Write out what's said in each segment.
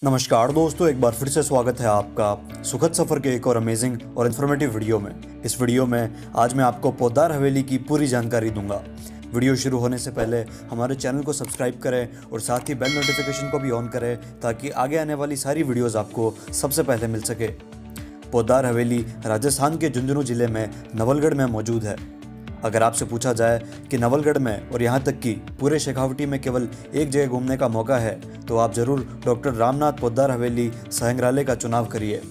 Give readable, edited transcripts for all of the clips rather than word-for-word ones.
नमस्कार दोस्तों, एक बार फिर से स्वागत है आपका सुखद सफ़र के एक और अमेजिंग और इन्फॉर्मेटिव वीडियो में। इस वीडियो में आज मैं आपको पोद्दार हवेली की पूरी जानकारी दूंगा। वीडियो शुरू होने से पहले हमारे चैनल को सब्सक्राइब करें और साथ ही बेल नोटिफिकेशन को भी ऑन करें ताकि आगे आने वाली सारी वीडियोज़ आपको सबसे पहले मिल सके। पोद्दार हवेली राजस्थान के झुंझुनू जिले में नवलगढ़ में मौजूद है। अगर आपसे पूछा जाए कि नवलगढ़ में और यहाँ तक कि पूरे शेखावटी में केवल एक जगह घूमने का मौका है तो आप ज़रूर डॉक्टर रामनाथ पोद्दार हवेली संग्रहालय का चुनाव करिए।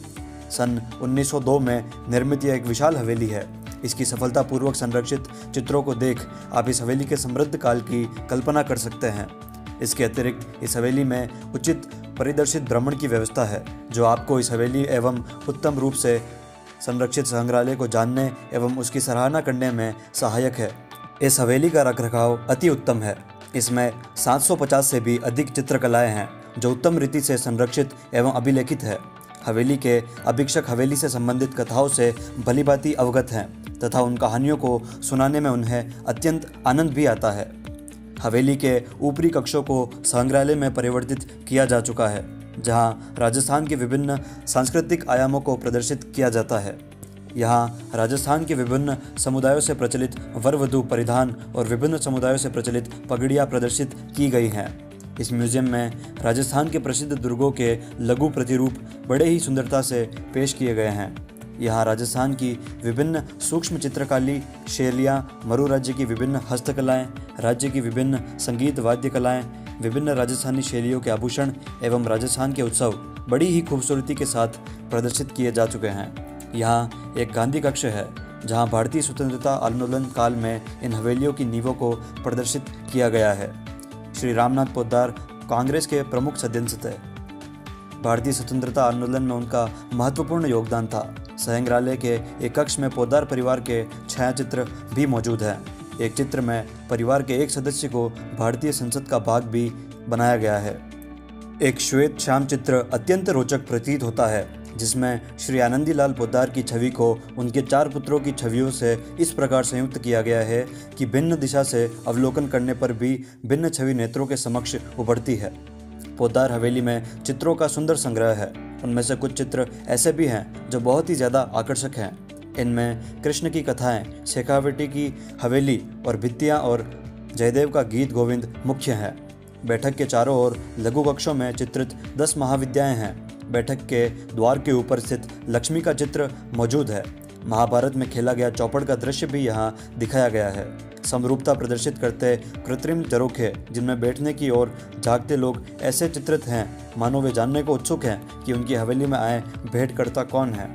सन 1902 में निर्मित यह एक विशाल हवेली है। इसकी सफलतापूर्वक संरक्षित चित्रों को देख आप इस हवेली के समृद्ध काल की कल्पना कर सकते हैं। इसके अतिरिक्त इस हवेली में उचित परिदर्शित भ्रमण की व्यवस्था है जो आपको इस हवेली एवं उत्तम रूप से संरक्षित संग्रहालय को जानने एवं उसकी सराहना करने में सहायक है। इस हवेली का रखरखाव अति उत्तम है। इसमें 750 से भी अधिक चित्रकलाएं हैं जो उत्तम रीति से संरक्षित एवं अभिलेखित है। हवेली के अधीक्षक हवेली से संबंधित कथाओं से भलीभांति अवगत हैं तथा उन कहानियों को सुनाने में उन्हें अत्यंत आनंद भी आता है। हवेली के ऊपरी कक्षों को संग्रहालय में परिवर्तित किया जा चुका है जहां राजस्थान के विभिन्न सांस्कृतिक आयामों को प्रदर्शित किया जाता है। यहाँ राजस्थान के विभिन्न समुदायों से प्रचलित वर वधू परिधान और विभिन्न समुदायों से प्रचलित पगड़ियाँ प्रदर्शित की गई हैं। इस म्यूज़ियम में राजस्थान के प्रसिद्ध दुर्गों के लघु प्रतिरूप बड़े ही सुंदरता से पेश किए गए हैं। यहाँ राजस्थान की विभिन्न सूक्ष्म चित्रकारी शैलियाँ, मरु राज्य की विभिन्न हस्तकलाएँ, राज्य की विभिन्न संगीत वाद्य कलाएँ, विभिन्न राजस्थानी शैलियों के आभूषण एवं राजस्थान के उत्सव बड़ी ही खूबसूरती के साथ प्रदर्शित किए जा चुके हैं। यहाँ एक गांधी कक्ष है जहाँ भारतीय स्वतंत्रता आंदोलन काल में इन हवेलियों की नींवों को प्रदर्शित किया गया है। श्री रामनाथ पोद्दार कांग्रेस के प्रमुख सदस्य थे। भारतीय स्वतंत्रता आंदोलन में उनका महत्वपूर्ण योगदान था। संग्रहालय के एक कक्ष में पोद्दार परिवार के छायाचित्र भी मौजूद हैं। एक चित्र में परिवार के एक सदस्य को भारतीय संसद का भाग भी बनाया गया है। एक श्वेत श्याम चित्र अत्यंत रोचक प्रतीत होता है जिसमें श्री आनंदीलाल पोद्दार की छवि को उनके 4 पुत्रों की छवियों से इस प्रकार संयुक्त किया गया है कि भिन्न दिशा से अवलोकन करने पर भी भिन्न छवि नेत्रों के समक्ष उभरती है। पोद्दार हवेली में चित्रों का सुंदर संग्रह है। उनमें से कुछ चित्र ऐसे भी हैं जो बहुत ही ज़्यादा आकर्षक हैं। इनमें कृष्ण की कथाएं, शेखावटी की हवेली और भित्तियाँ और जयदेव का गीत गोविंद मुख्य हैं। बैठक के चारों ओर लघु कक्षों में चित्रित 10 महाविद्याएं हैं। बैठक के द्वार के ऊपर स्थित लक्ष्मी का चित्र मौजूद है। महाभारत में खेला गया चौपड़ का दृश्य भी यहाँ दिखाया गया है। समरूपता प्रदर्शित करते कृत्रिम झरोखे जिनमें बैठने की और जागते लोग ऐसे चित्रित हैं मानो वे जानने को उत्सुक हैं कि उनकी हवेली में आए भेंटकर्ता कौन है।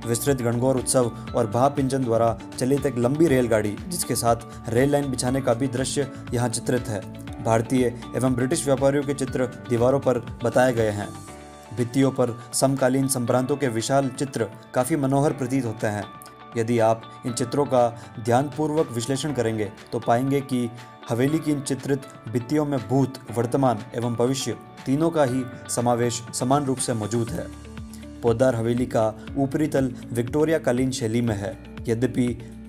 विस्तृत गणगौर उत्सव और भाप इंजन द्वारा चलित एक लंबी रेलगाड़ी जिसके साथ रेल लाइन बिछाने का भी दृश्य यहाँ चित्रित है। भारतीय एवं ब्रिटिश व्यापारियों के चित्र दीवारों पर बताए गए हैं। भित्तियों पर समकालीन संप्रांतों के विशाल चित्र काफ़ी मनोहर प्रतीत होते हैं। यदि आप इन चित्रों का ध्यानपूर्वक विश्लेषण करेंगे तो पाएंगे कि हवेली की इन चित्रित भित्तियों में भूत, वर्तमान एवं भविष्य तीनों का ही समावेश समान रूप से मौजूद है। पोद्दार हवेली का ऊपरी तल विक्टोरिया कालीन शैली में है। यद्यपि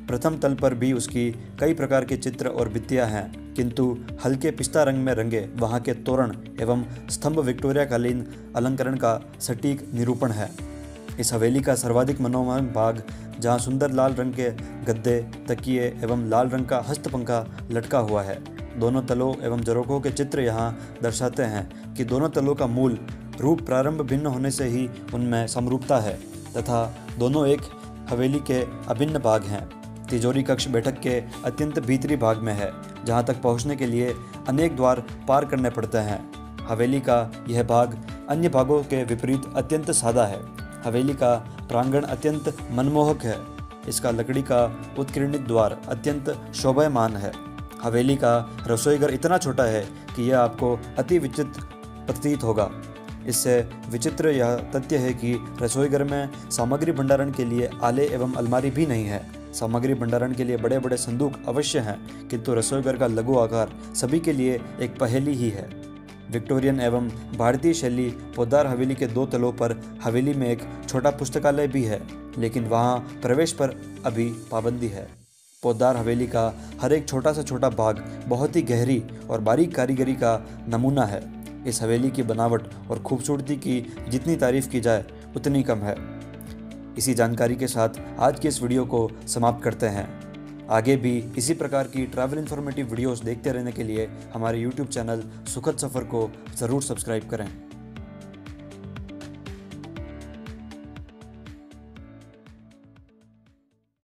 प्रथम तल पर भी उसकी कई प्रकार के चित्र और भित्तियाँ हैं किंतु हल्के पिस्ता रंग में रंगे वहाँ के तोरण एवं स्तंभ विक्टोरिया कालीन अलंकरण का सटीक निरूपण है। इस हवेली का सर्वाधिक मनोरम भाग जहाँ सुंदर लाल रंग के गद्दे, तकिए एवं लाल रंग का हस्तपंखा लटका हुआ है। दोनों तलों एवं झरोखों के चित्र यहाँ दर्शाते हैं कि दोनों तलों का मूल रूप प्रारंभ भिन्न होने से ही उनमें समरूपता है तथा दोनों एक हवेली के अभिन्न भाग हैं। तिजोरी कक्ष बैठक के अत्यंत भीतरी भाग में है जहां तक पहुंचने के लिए अनेक द्वार पार करने पड़ते हैं। हवेली का यह भाग अन्य भागों के विपरीत अत्यंत सादा है। हवेली का प्रांगण अत्यंत मनमोहक है। इसका लकड़ी का उत्कीर्णित द्वार अत्यंत शोभायमान है। हवेली का रसोईघर इतना छोटा है कि यह आपको अति विचित्र प्रतीत होगा। इससे विचित्र यह तथ्य है कि रसोईघर में सामग्री भंडारण के लिए आले एवं अलमारी भी नहीं है। सामग्री भंडारण के लिए बड़े बड़े संदूक अवश्य हैं किंतु रसोईघर का लघु आकार सभी के लिए एक पहेली ही है। विक्टोरियन एवं भारतीय शैली पोद्दार हवेली के 2 तलों पर हवेली में एक छोटा पुस्तकालय भी है लेकिन वहाँ प्रवेश पर अभी पाबंदी है। पोद्दार हवेली का हर एक छोटा सा छोटा भाग बहुत ही गहरी और बारीक कारीगरी का नमूना है। इस हवेली की बनावट और खूबसूरती की जितनी तारीफ की जाए उतनी कम है। इसी जानकारी के साथ आज की इस वीडियो को समाप्त करते हैं। आगे भी इसी प्रकार की ट्रैवल इन्फॉर्मेटिव वीडियोस देखते रहने के लिए हमारे YouTube चैनल सुखद सफ़र को ज़रूर सब्सक्राइब करें।